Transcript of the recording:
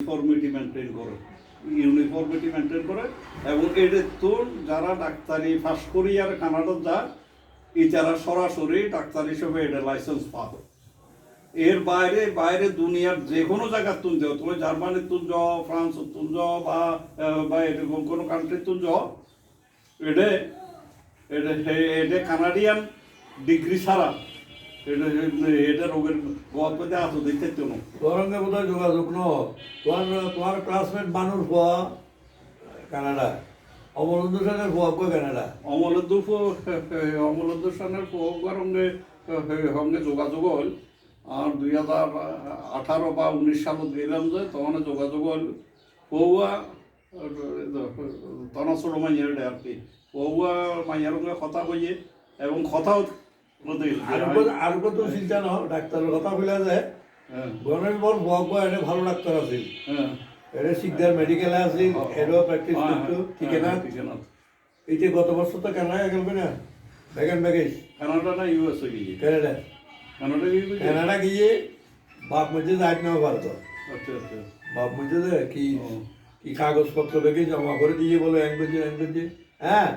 Uniformity maintain করে এবং এটা তো যারা ডাক্তারি পাস করি আর কানাডা যায় এছাড়া সরাসরি ডাক্তার হিসেবে এটা লাইসেন্স পাবে। এর বাইরে বাইরে দুনিয়ার যে কোনো জায়গার তুন যাও, তুমি জার্মানির তুন যাও, ফ্রান্সের তুন যাও বা এরকম কোনো কান্ট্রির তুন যাও, এটা এটা এটা কানাডিয়ান ডিগ্রি ছাড়া এটা রোগের গল্পতে আসো দেখতে তো না। তোরঙ্গে বোধহয় যোগাযোগ ন তোমার ক্লাসমেট মানুষ হওয়া কানাডা, অমরেন্দ্র সেনের হওয়া কানাডা, অমলেন্দু সেনের সঙ্গে সঙ্গে যোগাযোগ হল। আর 2018 বা 19 সালত গেলাম যে তখন যোগাযোগ হল পৌয়া তনা ছোট মাইয়ার আর কি পৌয়া মাইয়ার সঙ্গে কথা কইয়ে এবং কথাও আর কত চিন্তা নহ ডাক্তারের কথা বলা যায়। গণেশ বল এটা ভালো ডাক্তার আছিল, এটা শিকদার মেডিকেলে আছিল, এটাও প্র্যাকটিস করতো ঠিকানাথ। এইটা গত বছর তো কানাডা গেল না ব্যাগেন ব্যাগেজ কানাডা না ইউএসএ গিয়ে কানাডা গিয়ে বাপ মধ্যে যাইত না পারতো। আচ্ছা আচ্ছা বাপ মধ্যে কি কি কাগজপত্র বেগে জমা করে দিয়ে বলো এক বেজে হ্যাঁ